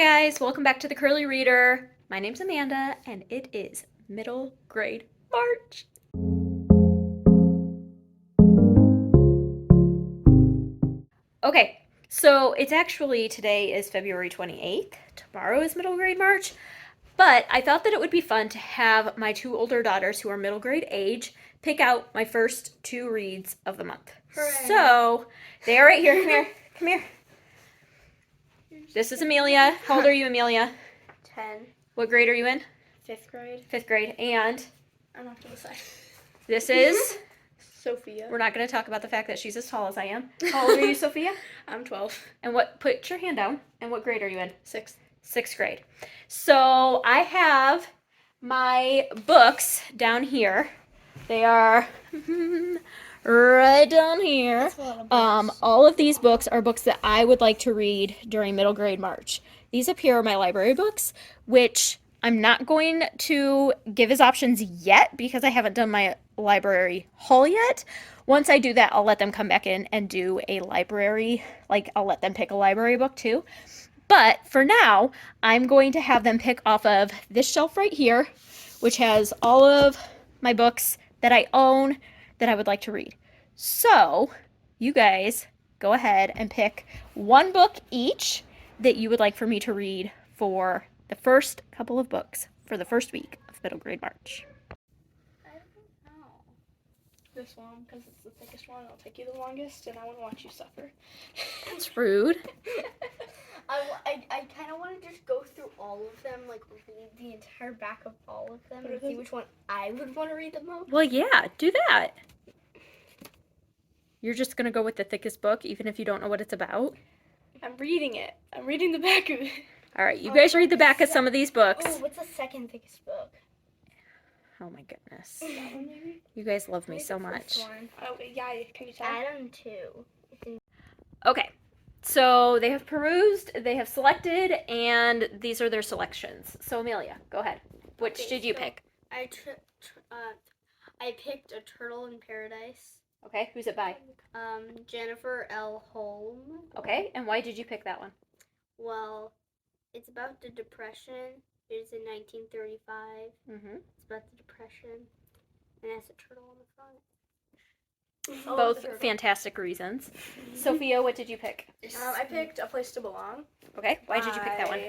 guys, welcome back to the Curly Reader. My name's Amanda, and it is middle grade March. Okay, so it's actually, today is February 28th. Tomorrow is middle grade March. But I thought that it would be fun to have my two older daughters who are middle grade age pick out my first two reads of the month. Hooray. So they are right here. Come here. Come here. This is Amelia. How old are you, Amelia? 10. What grade are you in? 5th grade. 5th grade. And? I'm not going to say. This is? Sophia. We're not going to talk about the fact that she's as tall as I am. How old are you, Sophia? I'm 12. And put your hand down. And what grade are you in? 6th. 6th grade. So I have my books down here. They are right down here. All of these books are books that I would like to read during middle grade March. These up here are my library books, which I'm not going to give as options yet because I haven't done my library haul yet. Once I do that, I'll let them come back in and do a library, I'll let them pick a library book too. But for now, I'm going to have them pick off of this shelf right here, which has all of my books that I own that I would like to read. So you guys go ahead and pick one book each that you would like for me to read for the first couple of books for the first week of middle grade March. I don't know. This one, because it's the thickest one, it'll take you the longest, and I want to watch you suffer. That's rude. I kind of want to just go through all of them, read the entire back of all of them, and see which one I would want to read the most. Well, yeah, do that. You're just going to go with the thickest book, even if you don't know what it's about? I'm reading it. I'm reading the back of it. All right, you guys read the back of some of these books. Oh, what's the second thickest book? Oh, my goodness. That one, maybe? You guys love me so much. Oh, yeah, can you tell? Adam, too. Okay. So they have perused, they have selected, and these are their selections. So Amelia, go ahead. Which did you pick? I picked A Turtle in Paradise. Okay, who's it by? Jennifer L. Holm. Okay, and why did you pick that one? Well, it's about the Depression. It is in 1935. Mm-hmm. It's about the Depression, and it has a turtle on the front. Both fantastic reasons. Sophia, what did you pick? I picked A Place to Belong. Okay, why did you pick that one?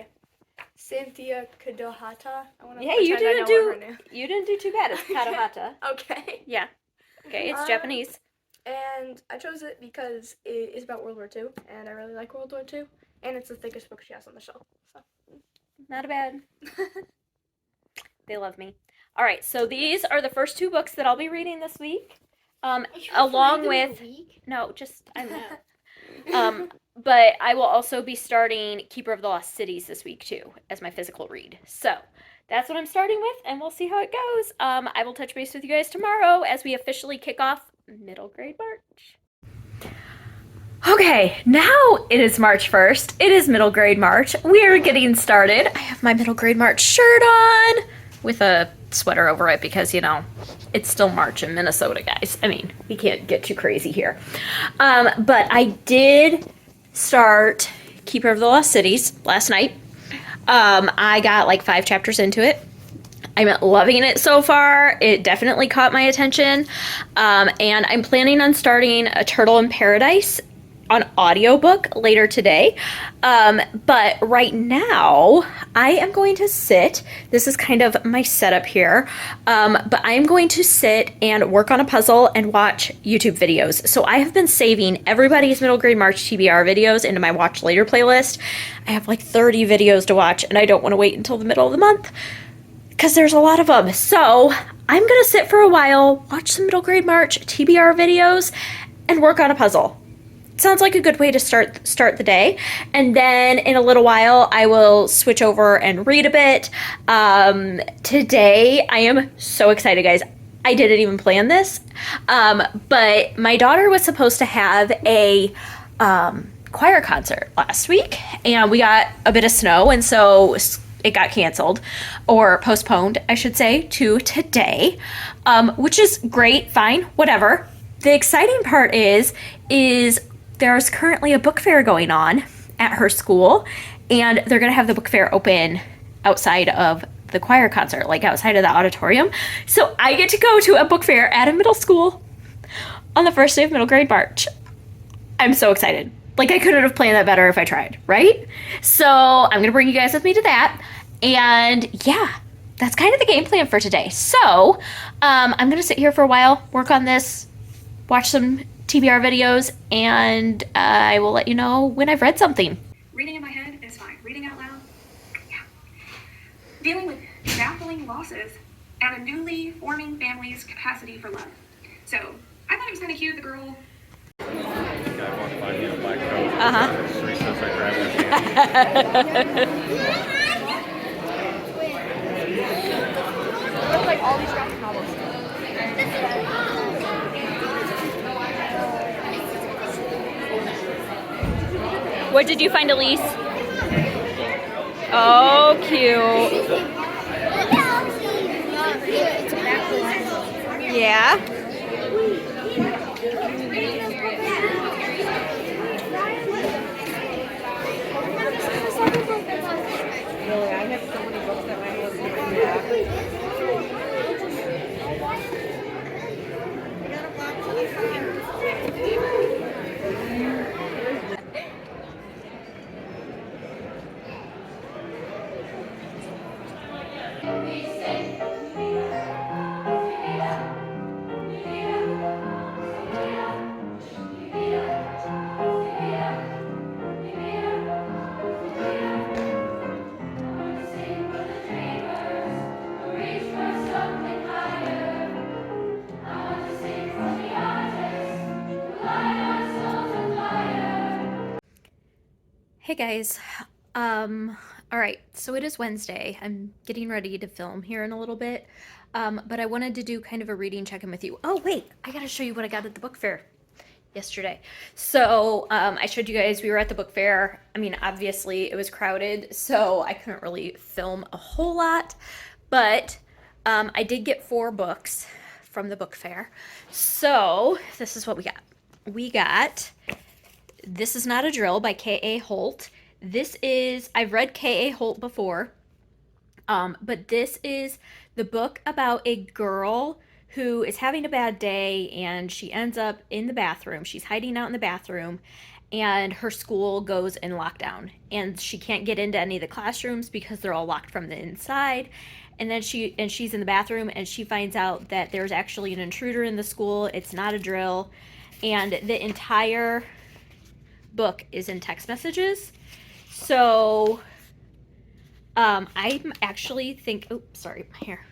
Cynthia Kadohata. Yeah, you didn't do too bad. It's Kadohata. Okay. Yeah. Okay, it's Japanese. And I chose it because it is about World War II, and I really like World War II, and it's the thickest book she has on the shelf. So. Not bad. They love me. All right, so these are the first two books that I'll be reading this week. Along with but I will also be starting Keeper of the Lost Cities this week too as my physical read. So that's what I'm starting with, and we'll see how it goes. I will touch base with you guys tomorrow as we officially kick off middle grade March. Okay, now it is March 1st. It is middle grade March. We are getting started. I have my middle grade March shirt on with a sweater over it because, it's still March in Minnesota, guys. I mean, we can't get too crazy here. But I did start Keeper of the Lost Cities last night. I got 5 chapters into it. I'm loving it so far. It definitely caught my attention. And I'm planning on starting A Turtle in Paradise on audiobook later today. But right now I am going to sit, this is kind of my setup here, but I am going to sit and work on a puzzle and watch YouTube videos. So I have been saving everybody's middle grade March TBR videos into my watch later playlist. I have 30 videos to watch, and I don't want to wait until the middle of the month because there's a lot of them. So I'm going to sit for a while, watch some middle grade March TBR videos, and work on a puzzle. Sounds like a good way to start the day. And then in a little while, I will switch over and read a bit. Today, I am so excited, guys. I didn't even plan this, but my daughter was supposed to have a choir concert last week, and we got a bit of snow, and so it got canceled, or postponed, I should say, to today, which is great, fine, whatever. The exciting part is there's currently a book fair going on at her school, and they're gonna have the book fair open outside of the choir concert, like outside of the auditorium. So I get to go to a book fair at a middle school on the first day of middle grade March. I'm so excited. Like, I couldn't have planned that better if I tried, right? So I'm gonna bring you guys with me to that. And yeah, that's kind of the game plan for today. So I'm gonna sit here for a while, work on this, watch some TBR videos, and I will let you know when I've read something. Reading in my head is fine. Reading out loud, yeah. Dealing with baffling losses and a newly forming family's capacity for love. So I thought it was kind of cute, the girl. It's like all these graphic novels. What did you find, Elise? Oh, cute. Yeah. I have so many books that my husband read. Hey guys, all right, so it is Wednesday. I'm getting ready to film here in a little bit, but I wanted to do kind of a reading check-in with you. Oh wait, I gotta show you what I got at the book fair yesterday. So I showed you guys we were at the book fair. I mean, obviously it was crowded, so I couldn't really film a whole lot, but I did get 4 books from the book fair. So this is what we got. We got This Is Not a Drill by K.A. Holt. This is, I've read K.A. Holt before, but this is the book about a girl who is having a bad day and she ends up in the bathroom. She's hiding out in the bathroom and her school goes in lockdown and she can't get into any of the classrooms because they're all locked from the inside. And then she's in the bathroom and she finds out that there's actually an intruder in the school. It's not a drill. And the entire book is in text messages. So I actually think, oh, sorry, my hair.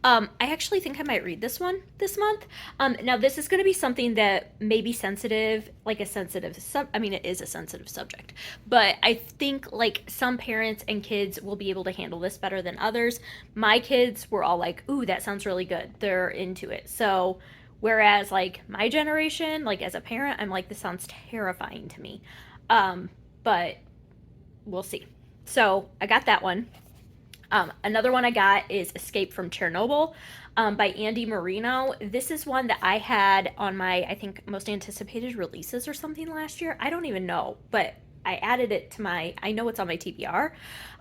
I actually think I might read this one this month. Now this is going to be something that may be sensitive, like a sensitive it is a sensitive subject, but I think like some parents and kids will be able to handle this better than others. My kids were all like, ooh, that sounds really good. They're into it. So whereas like my generation, like as a parent, I'm like, this sounds terrifying to me. But we'll see. So I got that one. Another one I got is Escape from Chernobyl by Andy Marino. This is one that I had on my, I think, most anticipated releases or something last year. I don't even know, but I added it to my, I know it's on my TBR,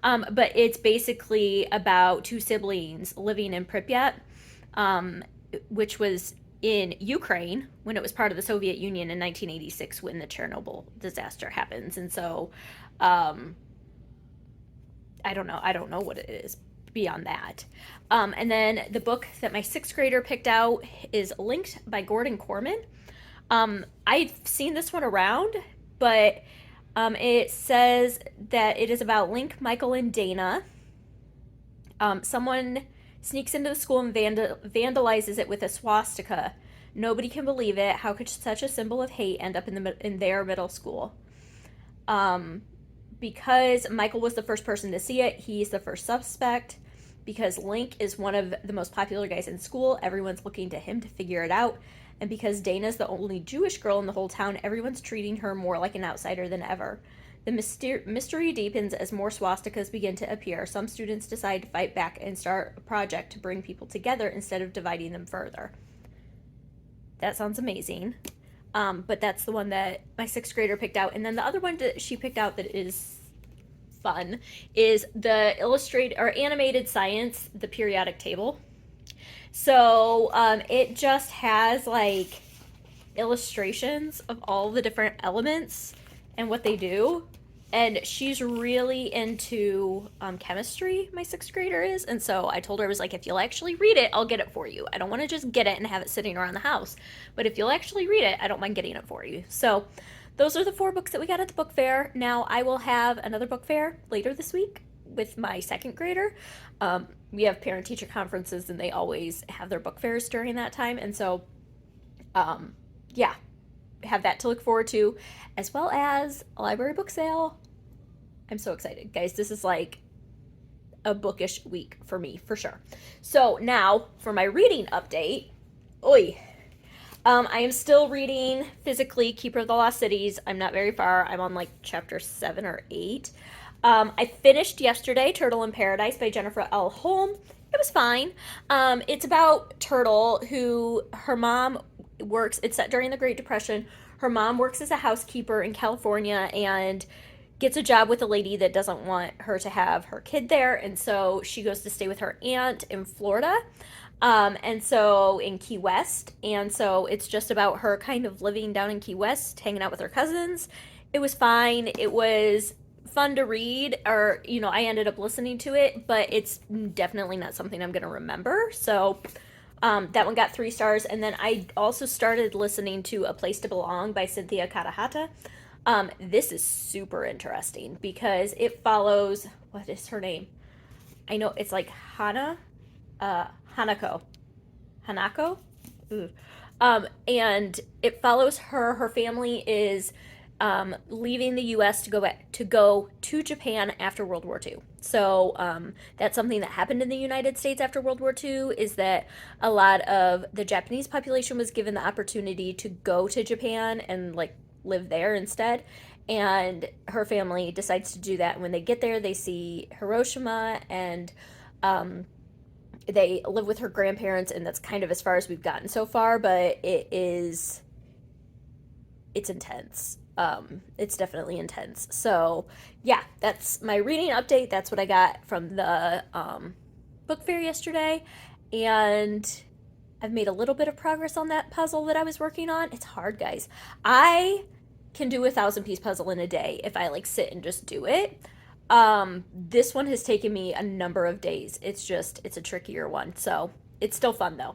but it's basically about 2 siblings living in Pripyat, which was in Ukraine when it was part of the Soviet Union in 1986 when the Chernobyl disaster happens. And so I don't know what it is beyond that. And then the book that my 6th grader picked out is Linked by Gordon Corman. I've seen this one around, but it says that it is about Link, Michael, and Dana. Someone sneaks into the school and vandalizes it with a swastika. Nobody can believe it. How could such a symbol of hate end up in their middle school? Because Michael was the first person to see it, he's the first suspect. Because Link is one of the most popular guys in school, everyone's looking to him to figure it out. And because Dana's the only Jewish girl in the whole town, everyone's treating her more like an outsider than ever. The mystery deepens as more swastikas begin to appear. Some students decide to fight back and start a project to bring people together instead of dividing them further. That sounds amazing. But that's the one that my 6th grader picked out. And then the other one that she picked out that is fun is the illustrated or animated science, the periodic table. So it just has like illustrations of all the different elements and what they do. And she's really into chemistry, my 6th grader is. And so I told her, I was like, if you'll actually read it, I'll get it for you. I don't want to just get it and have it sitting around the house. But if you'll actually read it, I don't mind getting it for you. So those are the 4 books that we got at the book fair. Now I will have another book fair later this week with my 2nd grader. We have parent-teacher conferences, and they always have their book fairs during that time. And so, yeah, have that to look forward to, as well as a library book sale. I'm so excited, guys. This is like a bookish week for me, for sure. So now for my reading update. I am still reading physically Keeper of the Lost Cities. I'm not very far. I'm on like chapter 7 or 8. I finished yesterday Turtle in Paradise by Jennifer L. Holm. It was fine. It's about Turtle, who her mom works, it's set during the Great Depression. Her mom works as a housekeeper in California and gets a job with a lady that doesn't want her to have her kid there. And so she goes to stay with her aunt in Florida. And so in Key West. And so it's just about her kind of living down in Key West, hanging out with her cousins. It was fine. It was fun to read, or, you know, I ended up listening to it, but it's definitely not something I'm going to remember. So that one got 3 stars. And then I also started listening to A Place to Belong by Cynthia Katahata. This is super interesting because it follows, what is her name? I know it's like Hanako. Ooh. And it follows her. Her family is leaving the U.S. to go to Japan after World War II. So that's something that happened in the United States after World War II, is that a lot of the Japanese population was given the opportunity to go to Japan and like live there instead. And her family decides to do that. And when they get there, they see Hiroshima, and they live with her grandparents, and that's kind of as far as we've gotten so far, but it's intense. It's definitely intense. So yeah, that's my reading update. That's what I got from the book fair yesterday, and I've made a little bit of progress on that puzzle that I was working on. It's hard, guys. I can do a 1,000-piece puzzle in a day if I like sit and just do it. This one has taken me a number of days. It's a trickier one, so it's still fun though.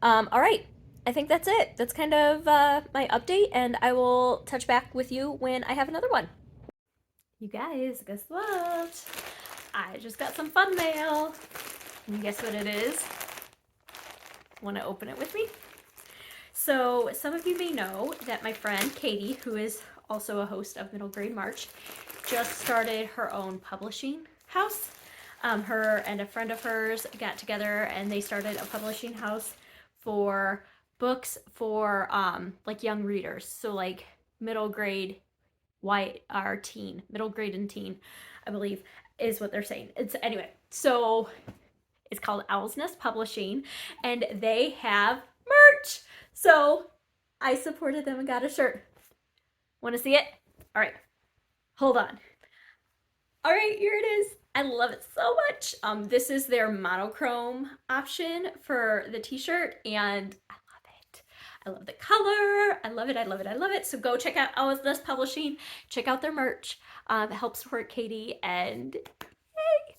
All right, I think that's it. That's kind of my update, and I will touch back with you when I have another one. You guys, guess what? I just got some fun mail. Can you guess what it is? Want to open it with me? So some of you may know that my friend Katie, who is also a host of Middle Grade March, just started her own publishing house. Her and a friend of hers got together and they started a publishing house for books for like young readers. So like middle grade, middle grade and teen, I believe is what they're saying. Anyway, so it's called Owl's Nest Publishing, and they have merch. So I supported them and got a shirt. Want to see it? All right, hold on. All right, here it is. I love it so much. This is their monochrome option for the t-shirt, and I love it. I love the color. I love it. I love it. I love it. So go check out Owl's Nest Publishing. Check out their merch. It helps support Katie, and yay.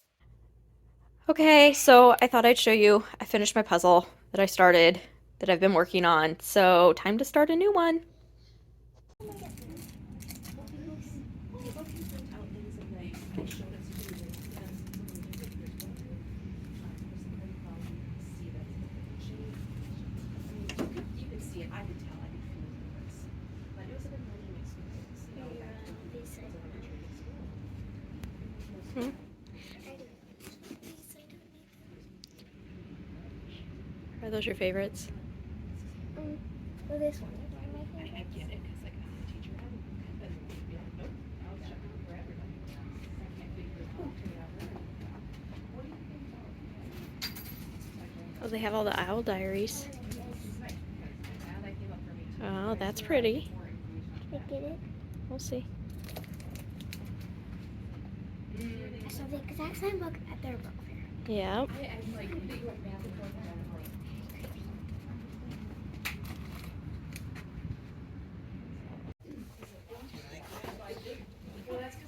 Okay, so I thought I'd show you. I finished my puzzle that I started, that I've been working on. So time to start a new one. Are those your favorites? Well, this one. I get it, because like I'm a teacher, but be like, nope, I'll shut down for everybody. I can't figure it out. Oh, they have all the owl diaries. Oh, that's pretty. Did I get it? We'll see. the exact same book at their book fair. Yeah. I'm like, they went back and forth and I'm like, well, that's because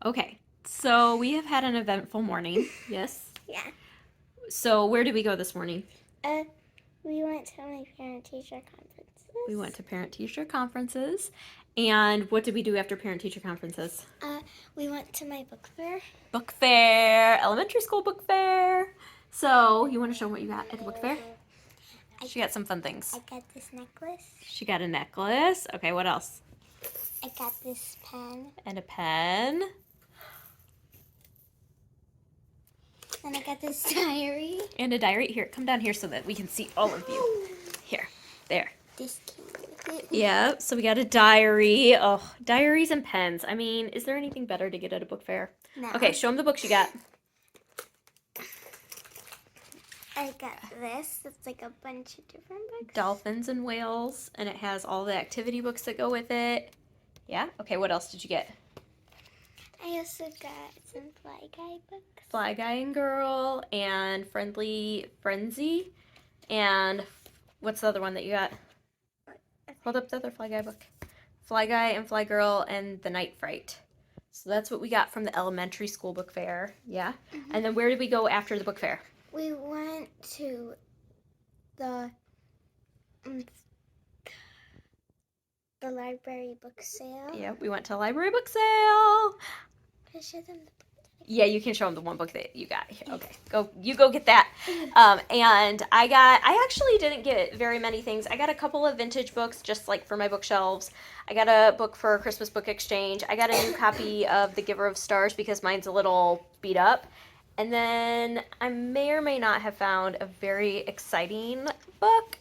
Okay, so we have had an eventful morning. Yes. Yeah. So where did we go this morning? We went to my parent-teacher conferences. We went to parent-teacher conferences. And what did we do after parent-teacher conferences? We went to my book fair. Book fair, elementary school book fair. So you want to show them what you got at the book fair? She got some fun things. I got this necklace. She got a necklace. Okay, what else? I got this pen. And a pen. And I got this diary. And a diary. Here, come down here so that we can see all of you. Here, there. This came with it. Yeah, so we got a diary. Oh, diaries and pens. I mean, is there anything better to get at a book fair? No. Okay, show them the books you got. I got this. It's like a bunch of different books. Dolphins and whales, and it has all the activity books that go with it. Yeah? Okay, what else did you get? I also got some Fly Guy books. Fly Guy and Girl, and Friendly Frenzy, and what's the other one that you got? Hold up the other Fly Guy book. Fly Guy and Fly Girl and The Night Fright. So that's what we got from the elementary school book fair. Yeah? And then where did we go after the book fair? We went to the library book sale. Yeah, we went to a library book sale. Can I show them the book? Yeah, you can show them the one book that you got. Here, okay, go get that. And I actually didn't get very many things. I got a couple of vintage books just like for my bookshelves. I got a book for Christmas book exchange. I got a new copy of The Giver of Stars because mine's a little beat up. And then I may or may not have found a very exciting book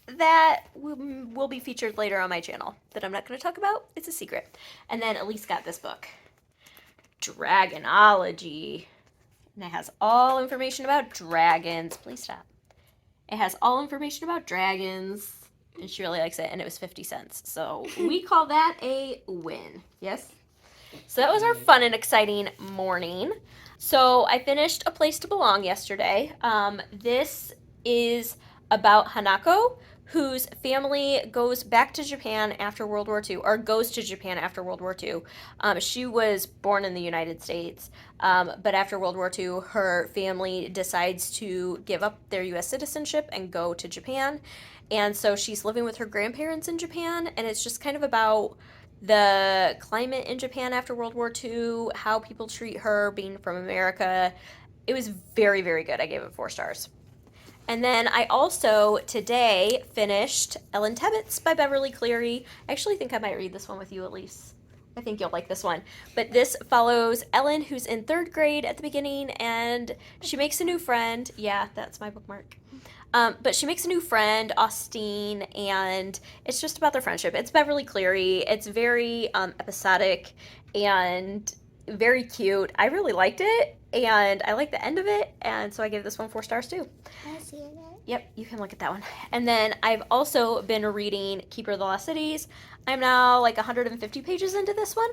that will be featured later on my channel that I'm not going to talk about. It's a secret. And then Elise got this book, Dragonology. And it has all information about dragons. Please stop. It has all information about dragons. And she really likes it. And it was 50 cents. So we call that a win. Yes? So that was our fun and exciting morning. So I finished A Place to Belong yesterday. This is about Hanako, whose family goes back to Japan after World War II, or goes to Japan after World War II. She was born in the United States, but after World War II, her family decides to give up their U.S. citizenship and go to Japan. And so she's living with her grandparents in Japan, and it's just kind of about the climate in Japan after World War II, how people treat her being from America. It was very, very good. I gave it 4 stars. And then I also today finished Ellen Tebbits by Beverly Cleary. I actually think I might read this one with you, Elise. I think you'll like this one. But this follows Ellen, who's in 3rd grade at the beginning, and she makes a new friend. Yeah, that's my bookmark. But she makes a new friend, Austine, and it's just about their friendship. It's Beverly Cleary. It's very episodic and very cute. I really liked it, and I like the end of it, and so I gave this one 4 stars too. Can I see that? Yep, you can look at that one. And then I've also been reading Keeper of the Lost Cities. I'm now like 150 pages into this one,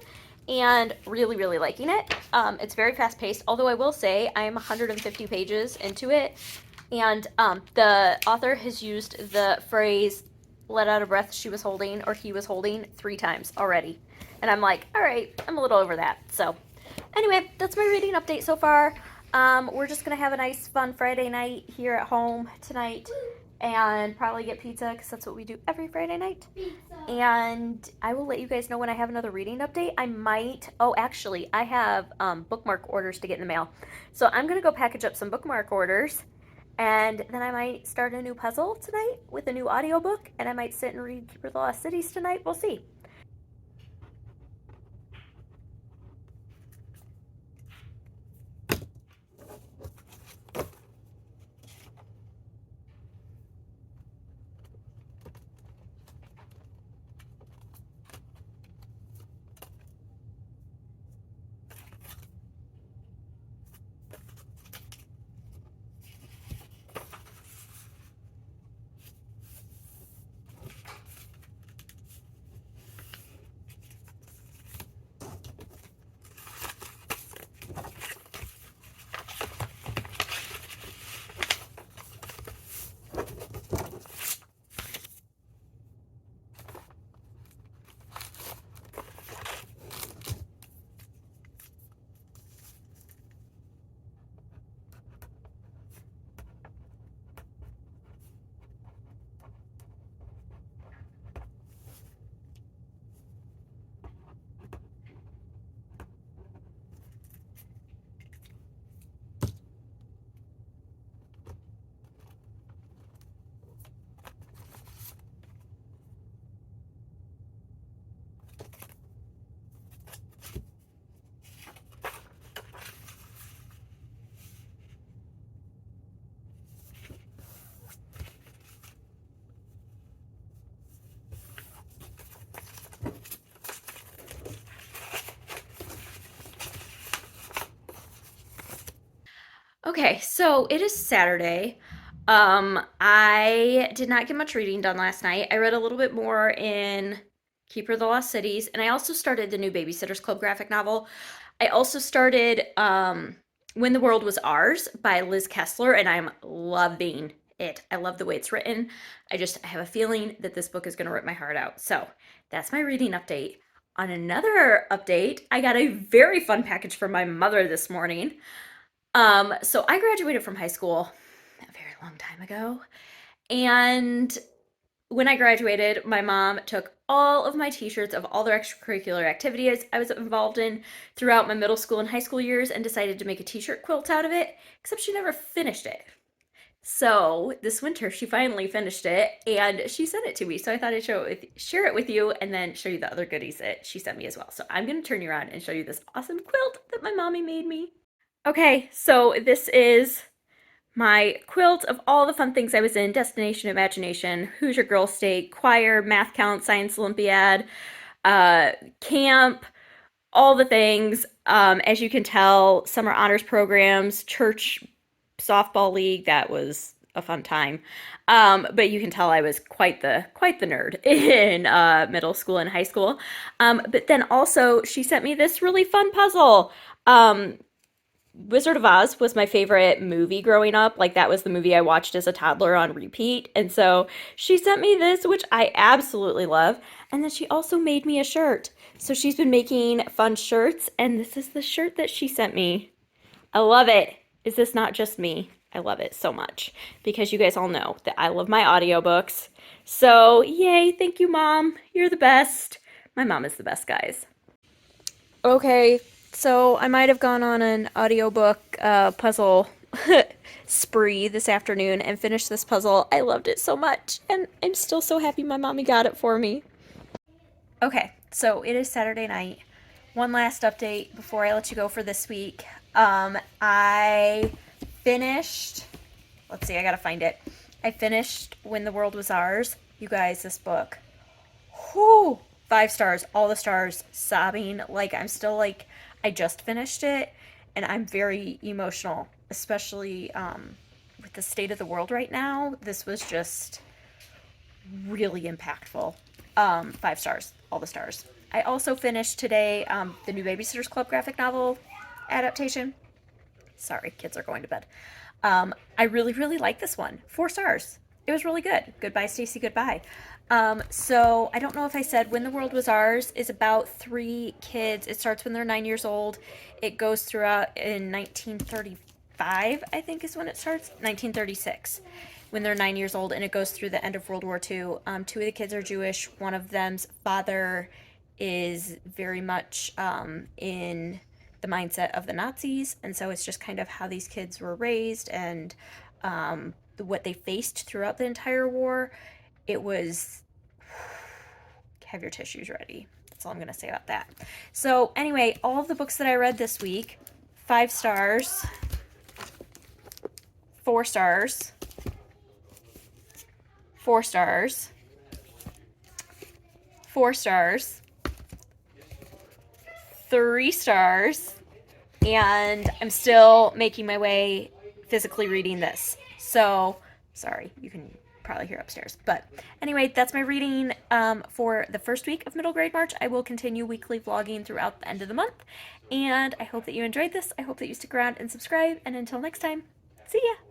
and really, really liking it. It's very fast-paced, although I will say I'm 150 pages into it, and the author has used the phrase "let out a breath she was holding" or "he was holding" 3 times already. And I'm like, all right, I'm a little over that. So anyway, that's my reading update so far. We're just going to have a nice, fun Friday night here at home tonight and probably get pizza because that's what we do every Friday night. And I will let you guys know when I have another reading update. I might, oh, actually, I have bookmark orders to get in the mail. So I'm going to go package up some bookmark orders, and then I might start a new puzzle tonight with a new audiobook, and I might sit and read Keeper of the Lost Cities tonight. We'll see. Okay, so it is Saturday. I did not get much reading done last night. I read a little bit more in Keeper of the Lost Cities, and I also started the new Babysitters Club graphic novel. I also started When the World Was Ours by Liz Kessler, and I'm loving it. I love the way it's written. I have a feeling that this book is going to rip my heart out. So that's my reading update. On another update, I got a very fun package from my mother this morning. So I graduated from high school a very long time ago. And when I graduated, my mom took all of my t-shirts of all the extracurricular activities I was involved in throughout my middle school and high school years and decided to make a t-shirt quilt out of it, except she never finished it. So this winter, she finally finished it and she sent it to me. So I thought I'd share it with you and then show you the other goodies that she sent me as well. So I'm going to turn you around and show you this awesome quilt that my mommy made me. Okay, so this is my quilt of all the fun things I was in: Destination Imagination, Hoosier Girl State, choir, math count, science Olympiad, camp, all the things. As you can tell, summer honors programs, church softball league, that was a fun time. But you can tell I was quite the nerd in middle school and high school. But then also she sent me this really fun puzzle. Wizard of Oz was my favorite movie growing up. Like, that was the movie I watched as a toddler on repeat. And so she sent me this, which I absolutely love. And then she also made me a shirt. So she's been making fun shirts, and this is the shirt that she sent me. I love it. Is this not just me? I love it so much because you guys all know that I love my audiobooks. So yay, thank you, Mom. You're the best. My mom is the best, guys. Okay. So I might have gone on an audiobook puzzle spree this afternoon and finished this puzzle. I loved it so much, and I'm still so happy my mommy got it for me. Okay, so it is Saturday night. One last update before I let you go for this week. I finished, let's see, I gotta find it. I finished When the World Was Ours. You guys, this book, whoo, 5 stars, all the stars, sobbing. Like, I'm still like, I just finished it, and I'm very emotional, especially with the state of the world right now. This was just really impactful. 5 stars, all the stars. I also finished today the new Babysitters Club graphic novel adaptation. Sorry, kids are going to bed. I really, really like this one. 4 stars. it was really good. Goodbye, Stacy, goodbye. So I don't know if I said When the World Was Ours is about 3 kids. It starts when they're 9 years old. It goes throughout in 1935, I think is when it starts. 1936, when they're 9 years old, and it goes through the end of World War II. 2 of the kids are Jewish. One of them's father is very much in the mindset of the Nazis, and so it's just kind of how these kids were raised and what they faced throughout the entire war. It was, have your tissues ready. That's all I'm going to say about that. So anyway, all of the books that I read this week, 5 stars, 4 stars, 4 stars, 4 stars, 3 stars, and I'm still making my way physically reading this. So, sorry, you can probably hear upstairs. But anyway, that's my reading for the first week of middle grade March. I will continue weekly vlogging throughout the end of the month. And I hope that you enjoyed this. I hope that you stick around and subscribe. And until next time, see ya!